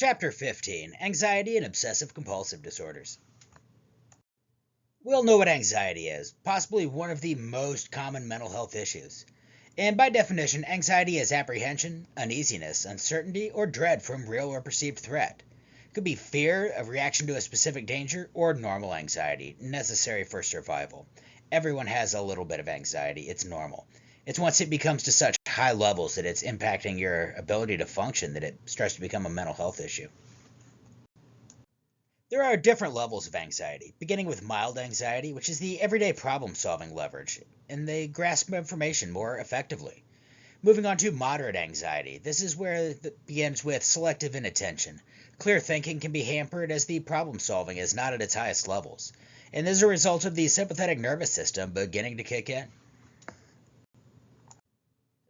Chapter 15 Anxiety and Obsessive Compulsive Disorders. We all know what anxiety is, possibly one of the most common mental health issues. And by definition, anxiety is apprehension, uneasiness, uncertainty, or dread from real or perceived threat. It could be fear, a reaction to a specific danger, or normal anxiety, necessary for survival. Everyone has a little bit of anxiety, it's normal. It's once it becomes to such high levels that it's impacting your ability to function that it starts to become a mental health issue. There are different levels of anxiety, beginning with mild anxiety, which is the everyday problem-solving leverage, and they grasp information more effectively. Moving on to moderate anxiety, this is where it begins with selective inattention. Clear thinking can be hampered as the problem-solving is not at its highest levels, and as a result of the sympathetic nervous system beginning to kick in.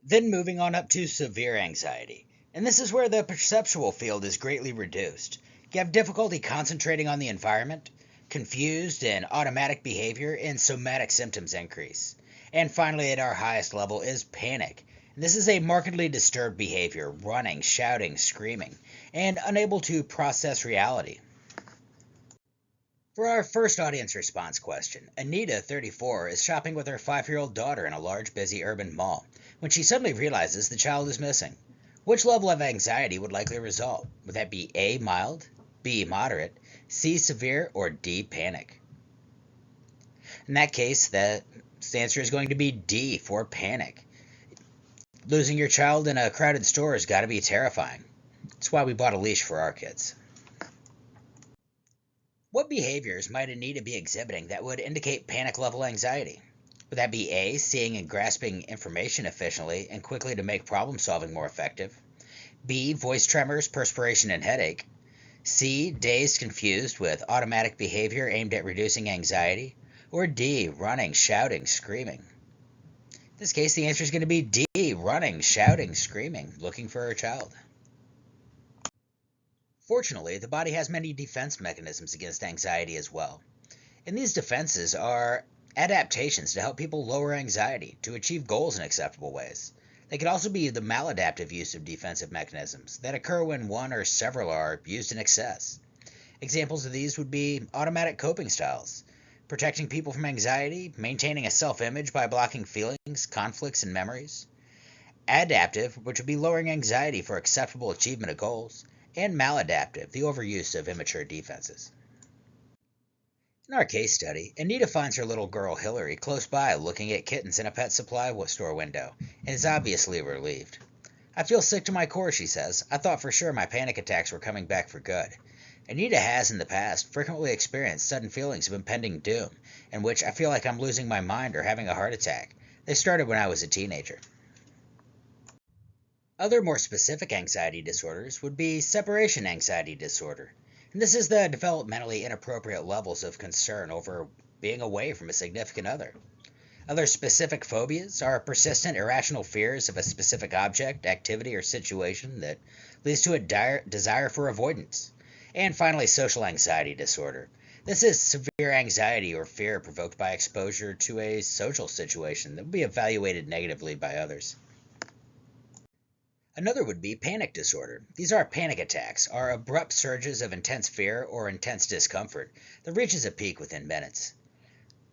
Then moving on up to severe anxiety, and this is where the perceptual field is greatly reduced. You have difficulty concentrating on the environment, confused and automatic behavior, and somatic symptoms increase. And finally, at our highest level is panic. This is a markedly disturbed behavior, running, shouting, screaming, and unable to process reality. For our first audience response question, Anita, 34, is shopping with her 5-year-old daughter in a large, busy urban mall when she suddenly realizes the child is missing. Which level of anxiety would likely result? Would that be A, mild, B, moderate, C, severe, or D, panic? In that case, the answer is going to be D for panic. Losing your child in a crowded store has got to be terrifying. That's why we bought a leash for our kids. What behaviors might Anita be exhibiting that would indicate panic level anxiety? Would that be A, seeing and grasping information efficiently and quickly to make problem solving more effective? B, voice tremors, perspiration, and headache? C, dazed, confused with automatic behavior aimed at reducing anxiety? Or D, running, shouting, screaming? In this case, the answer is going to be D, running, shouting, screaming, looking for her child. Fortunately, the body has many defense mechanisms against anxiety as well. And these defenses are adaptations to help people lower anxiety, to achieve goals in acceptable ways. They could also be the maladaptive use of defensive mechanisms that occur when one or several are used in excess. Examples of these would be automatic coping styles, protecting people from anxiety, maintaining a self-image by blocking feelings, conflicts, and memories. Adaptive, which would be lowering anxiety for acceptable achievement of goals. And maladaptive, the overuse of immature defenses. In our case study, Anita finds her little girl Hillary close by looking at kittens in a pet supply store window, and is obviously relieved. "I feel sick to my core," she says. "I thought for sure my panic attacks were coming back for good." Anita has, in the past, frequently experienced sudden feelings of impending doom, in which I feel like I'm losing my mind or having a heart attack. They started when I was a teenager. Other more specific anxiety disorders would be separation anxiety disorder. And this is the developmentally inappropriate levels of concern over being away from a significant other. Other specific phobias are persistent irrational fears of a specific object, activity, or situation that leads to a desire for avoidance. And finally, social anxiety disorder. This is severe anxiety or fear provoked by exposure to a social situation that will be evaluated negatively by others. Another would be panic disorder. These are panic attacks, are abrupt surges of intense fear or intense discomfort that reaches a peak within minutes.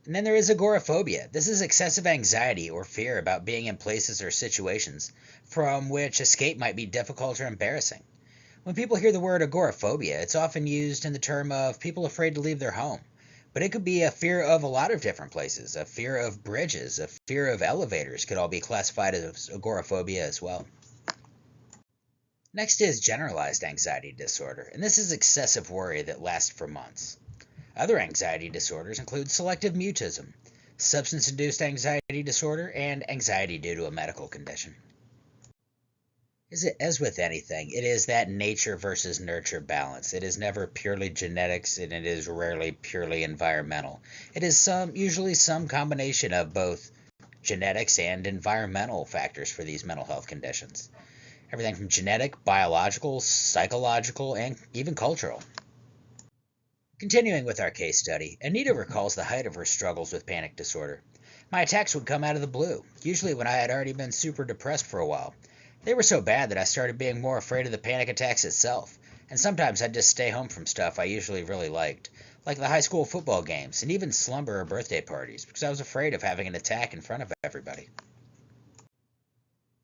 And then there is agoraphobia. This is excessive anxiety or fear about being in places or situations from which escape might be difficult or embarrassing. When people hear the word agoraphobia, it's often used in the term of people afraid to leave their home. But it could be a fear of a lot of different places. A fear of bridges, a fear of elevators could all be classified as agoraphobia as well. Next is generalized anxiety disorder, and this is excessive worry that lasts for months. Other anxiety disorders include selective mutism, substance-induced anxiety disorder, and anxiety due to a medical condition. As with anything, it is that nature versus nurture balance. It is never purely genetics, and it is rarely purely environmental. It is usually some combination of both genetics and environmental factors for these mental health conditions. Everything from genetic, biological, psychological, and even cultural. Continuing with our case study, Anita recalls the height of her struggles with panic disorder. "My attacks would come out of the blue, usually when I had already been super depressed for a while. They were so bad that I started being more afraid of the panic attacks itself. And sometimes I'd just stay home from stuff I usually really liked, like the high school football games and even slumber or birthday parties, because I was afraid of having an attack in front of everybody.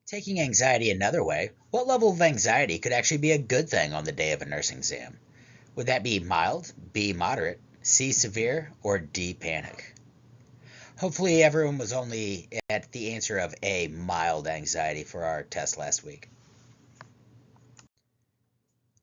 Taking anxiety another way, what level of anxiety could actually be a good thing on the day of a nursing exam? Would that be mild, B moderate, C severe, or D panic? Hopefully everyone was only at the answer of A mild anxiety for our test last week.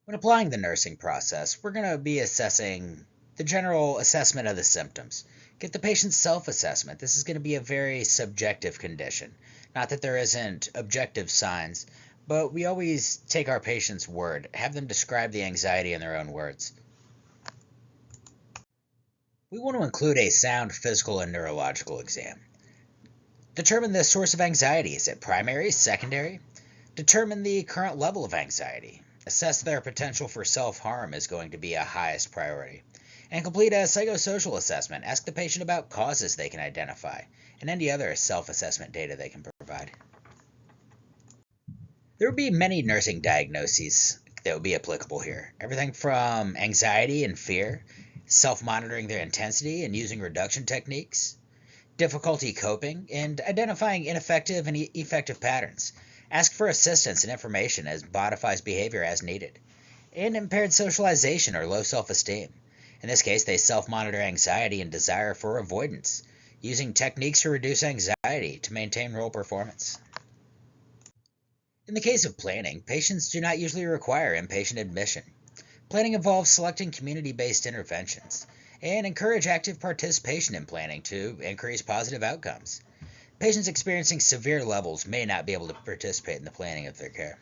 When applying the nursing process, we're going to be assessing the general assessment of the symptoms. Get the patient's self-assessment. This is going to be a very subjective condition. Not that there isn't objective signs, but we always take our patient's word, have them describe the anxiety in their own words. We want to include a sound physical and neurological exam. Determine the source of anxiety. Is it primary, secondary? Determine the current level of anxiety. Assess their potential for self-harm is going to be a highest priority. And complete a psychosocial assessment. Ask the patient about causes they can identify and any other self-assessment data they can provide. There will be many nursing diagnoses that would be applicable here. Everything from anxiety and fear, self-monitoring their intensity and using reduction techniques, difficulty coping, and identifying ineffective and effective patterns. Ask for assistance and information as modifies behavior as needed. And impaired socialization or low self-esteem. In this case, they self-monitor anxiety and desire for avoidance, using techniques to reduce anxiety to maintain role performance. In the case of planning, patients do not usually require inpatient admission. Planning involves selecting community-based interventions and encourage active participation in planning to increase positive outcomes. Patients experiencing severe levels may not be able to participate in the planning of their care.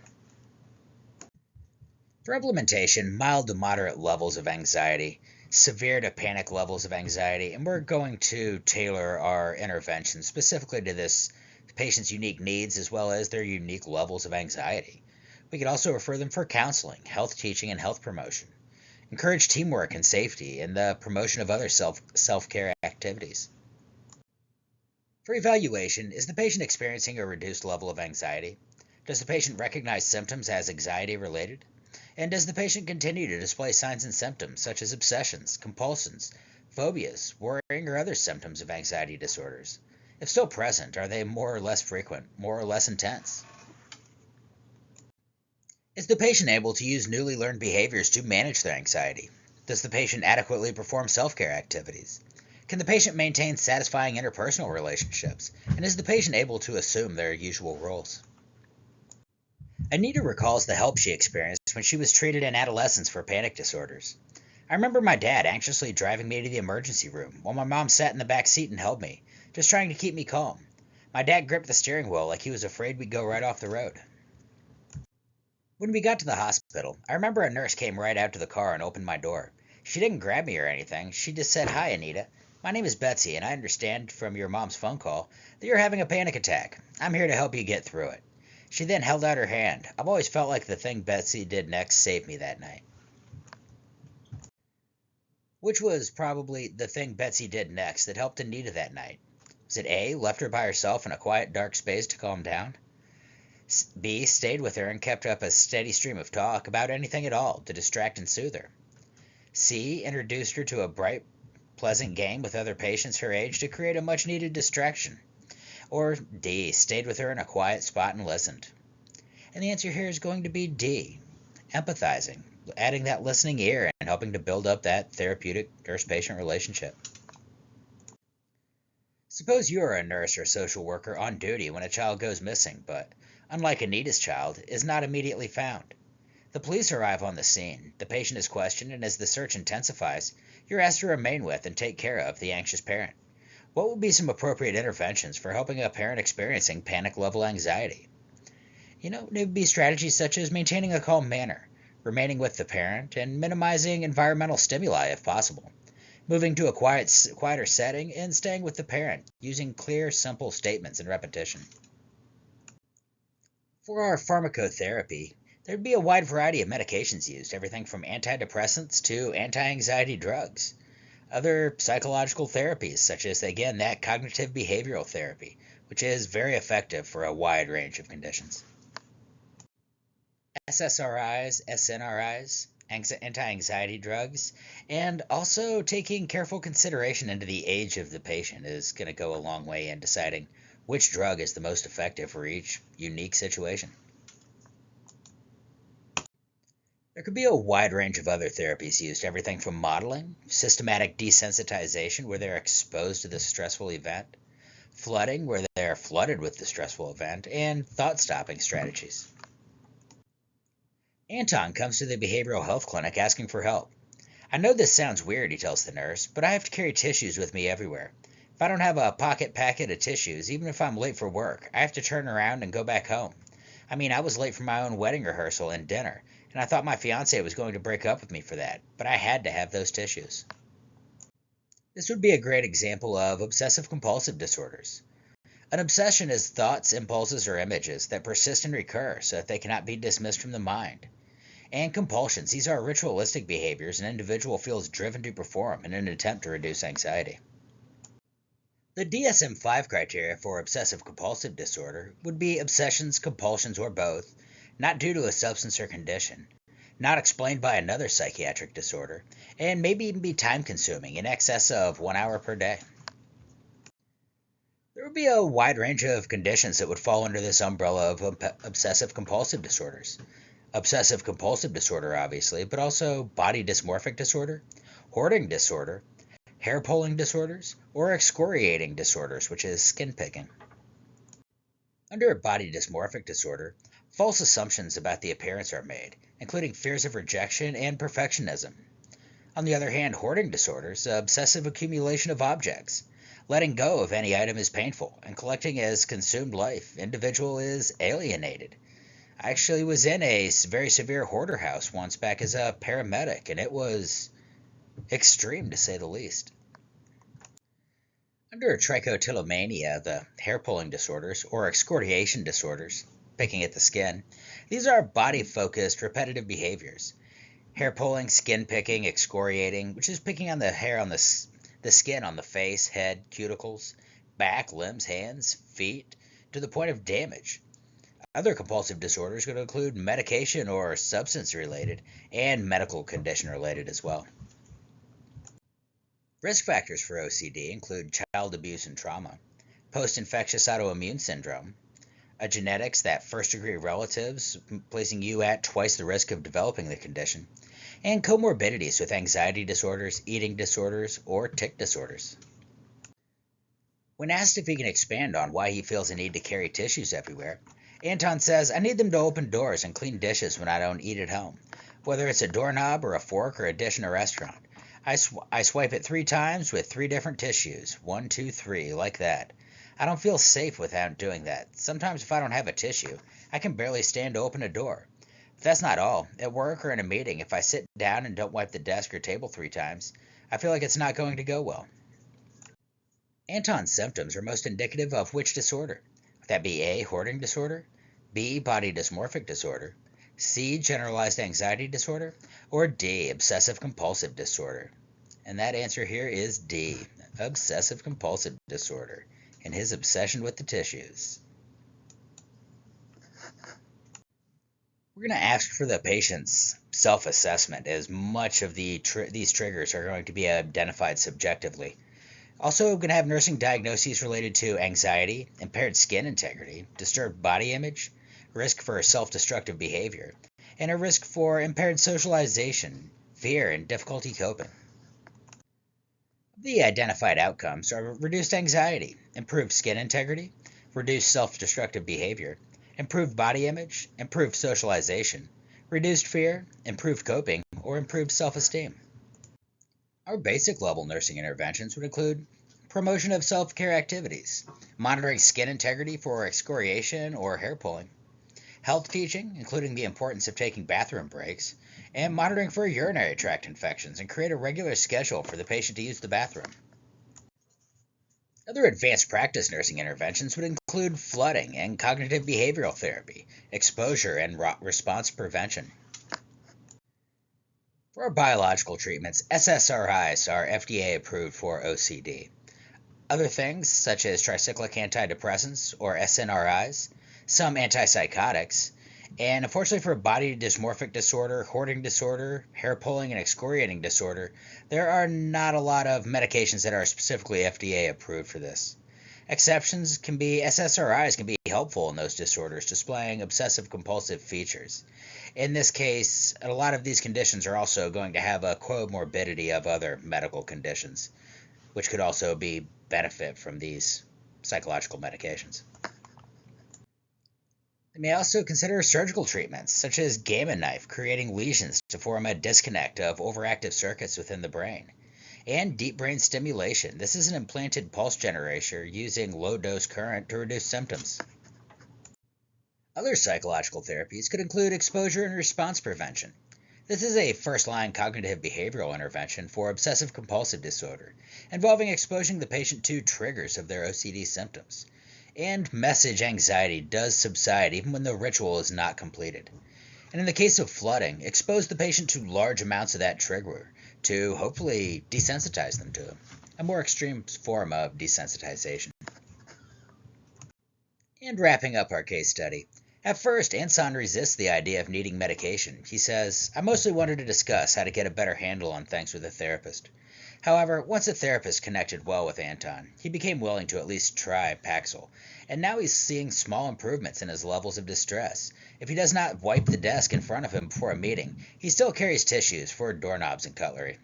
For implementation, mild to moderate levels of anxiety, severe to panic levels of anxiety, and we're going to tailor our intervention specifically to this patient's unique needs as well as their unique levels of anxiety. We could also refer them for counseling, health teaching, and health promotion. Encourage teamwork and safety and the promotion of other self-care activities. For evaluation, is the patient experiencing a reduced level of anxiety? Does the patient recognize symptoms as anxiety related? And does the patient continue to display signs and symptoms such as obsessions, compulsions, phobias, worrying, or other symptoms of anxiety disorders? If still present, are they more or less frequent, more or less intense? Is the patient able to use newly learned behaviors to manage their anxiety? Does the patient adequately perform self-care activities? Can the patient maintain satisfying interpersonal relationships? And is the patient able to assume their usual roles? Anita recalls the help she experienced when she was treated in adolescence for panic disorders. I remember my dad anxiously driving me to the emergency room while my mom sat in the back seat and held me, just trying to keep me calm. My dad gripped the steering wheel like he was afraid we'd go right off the road. When we got to the hospital, I remember a nurse came right out to the car and opened my door. She didn't grab me or anything. She just said, "Hi, Anita. My name is Betsy, and I understand from your mom's phone call that you're having a panic attack. I'm here to help you get through it." She then held out her hand. I've always felt like the thing Betsy did next saved me that night. Which was probably the thing Betsy did next that helped Anita that night? Was it A, left her by herself in a quiet, dark space to calm down? B, stayed with her and kept up a steady stream of talk about anything at all to distract and soothe her? C, introduced her to a bright, pleasant game with other patients her age to create a much-needed distraction? Or D, stayed with her in a quiet spot and listened? And the answer here is going to be D, empathizing, adding that listening ear and helping to build up that therapeutic nurse-patient relationship. Suppose you are a nurse or social worker on duty when a child goes missing, but, unlike Anita's child, is not immediately found. The police arrive on the scene, the patient is questioned, and as the search intensifies, you're asked to remain with and take care of the anxious parent. What would be some appropriate interventions for helping a parent experiencing panic-level anxiety? It would be strategies such as maintaining a calm manner, remaining with the parent, and minimizing environmental stimuli if possible. Moving to a quieter setting and staying with the parent, using clear, simple statements and repetition. For our pharmacotherapy, there'd be a wide variety of medications used, everything from antidepressants to anti-anxiety drugs. Other psychological therapies, such as, again, that cognitive behavioral therapy, which is very effective for a wide range of conditions. SSRIs, SNRIs, anti-anxiety drugs, and also taking careful consideration into the age of the patient is going to go a long way in deciding which drug is the most effective for each unique situation. There could be a wide range of other therapies used, everything from modeling, systematic desensitization where they're exposed to the stressful event, flooding where they're flooded with the stressful event, and thought-stopping strategies. Anton comes to the behavioral health clinic asking for help. I know this sounds weird, he tells the nurse, but I have to carry tissues with me everywhere. If I don't have a pocket packet of tissues, even if I'm late for work, I have to turn around and go back home. I mean, I was late for my own wedding rehearsal and dinner, and I thought my fiance was going to break up with me for that, but I had to have those tissues. This would be a great example of obsessive-compulsive disorders. An obsession is thoughts, impulses, or images that persist and recur so that they cannot be dismissed from the mind. And compulsions, these are ritualistic behaviors an individual feels driven to perform in an attempt to reduce anxiety. The DSM-5 criteria for obsessive-compulsive disorder would be obsessions, compulsions, or both, not due to a substance or condition, not explained by another psychiatric disorder, and maybe even be time-consuming in excess of 1 hour per day. There would be a wide range of conditions that would fall under this umbrella of obsessive-compulsive disorders. Obsessive-compulsive disorder, obviously, but also body dysmorphic disorder, hoarding disorder, hair pulling disorders, or excoriating disorders, which is skin picking. Under body dysmorphic disorder, false assumptions about the appearance are made, including fears of rejection and perfectionism. On the other hand, hoarding disorders, obsessive accumulation of objects. Letting go of any item is painful, and collecting as consumed life. Individual is alienated. I actually was in a very severe hoarder house once back as a paramedic, and it was extreme to say the least. Under trichotillomania, the hair-pulling disorders, or excoriation disorders, picking at the skin, these are body-focused, repetitive behaviors. Hair-pulling, skin-picking, excoriating, which is picking on the hair on the skin on the face, head, cuticles, back, limbs, hands, feet, to the point of damage. Other compulsive disorders could include medication or substance-related, and medical condition-related as well. Risk factors for OCD include child abuse and trauma, post-infectious autoimmune syndrome, genetics that first-degree relatives, placing you at twice the risk of developing the condition, and comorbidities with anxiety disorders, eating disorders, or tic disorders. When asked if he can expand on why he feels a need to carry tissues everywhere, Anton says, I need them to open doors and clean dishes when I don't eat at home, whether it's a doorknob or a fork or a dish in a restaurant. I swipe it 3 times with 3 different tissues. 1, 2, 3, like that. I don't feel safe without doing that. Sometimes if I don't have a tissue, I can barely stand to open a door. But that's not all. At work or in a meeting, if I sit down and don't wipe the desk or table 3 times, I feel like it's not going to go well. Anton's symptoms are most indicative of which disorder? Would that be A, hoarding disorder, B, body dysmorphic disorder, C, generalized anxiety disorder, or D, obsessive-compulsive disorder? And that answer here is D, obsessive-compulsive disorder, and his obsession with the tissues. We're going to ask for the patient's self-assessment, as much of these triggers are going to be identified subjectively. Also, we're going to have nursing diagnoses related to anxiety, impaired skin integrity, disturbed body image, risk for self-destructive behavior, and a risk for impaired socialization, fear, and difficulty coping. The identified outcomes are reduced anxiety, improved skin integrity, reduced self-destructive behavior, improved body image, improved socialization, reduced fear, improved coping, or improved self-esteem. Our basic level nursing interventions would include promotion of self-care activities, monitoring skin integrity for excoriation or hair pulling, health teaching, including the importance of taking bathroom breaks, and monitoring for urinary tract infections, and create a regular schedule for the patient to use the bathroom. Other advanced practice nursing interventions would include flooding and cognitive behavioral therapy, exposure and response prevention. For our biological treatments, SSRIs are FDA approved for OCD. Other things, such as tricyclic antidepressants or SNRIs, some antipsychotics, And unfortunately for body dysmorphic disorder, hoarding disorder, hair pulling, and excoriating disorder, there are not a lot of medications that are specifically FDA approved for this. Exceptions can be SSRIs can be helpful in those disorders, displaying obsessive compulsive features. In this case, a lot of these conditions are also going to have a comorbidity of other medical conditions, which could also be benefit from these psychological medications. They may also consider surgical treatments, such as gamma knife, creating lesions to form a disconnect of overactive circuits within the brain, and deep brain stimulation. This is an implanted pulse generator using low dose current to reduce symptoms. Other psychological therapies could include exposure and response prevention. This is a first-line cognitive behavioral intervention for obsessive compulsive disorder, involving exposing the patient to triggers of their OCD symptoms. And message anxiety does subside even when the ritual is not completed. And in the case of flooding, expose the patient to large amounts of that trigger to hopefully desensitize them to them, a more extreme form of desensitization. And wrapping up our case study. At first, Anson resists the idea of needing medication. He says, "I mostly wanted to discuss how to get a better handle on things with a therapist." However, once a therapist connected well with Anton, he became willing to at least try Paxil, and now he's seeing small improvements in his levels of distress. If he does not wipe the desk in front of him before a meeting, he still carries tissues for doorknobs and cutlery.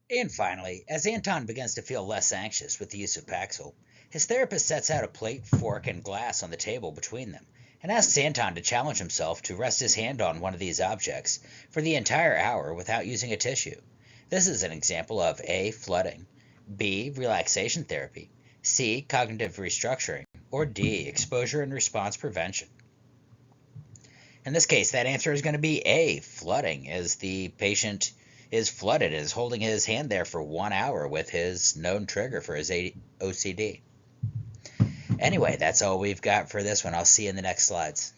And finally, as Anton begins to feel less anxious with the use of Paxil, his therapist sets out a plate, fork, and glass on the table between them, and asks Anton to challenge himself to rest his hand on one of these objects for the entire hour without using a tissue. This is an example of A. Flooding, B. Relaxation therapy, C. Cognitive restructuring, or D. Exposure and response prevention. In this case, that answer is going to be A. Flooding, as the patient is flooded and is holding his hand there for 1 hour with his known trigger for his OCD. Anyway, that's all we've got for this one. I'll see you in the next slides.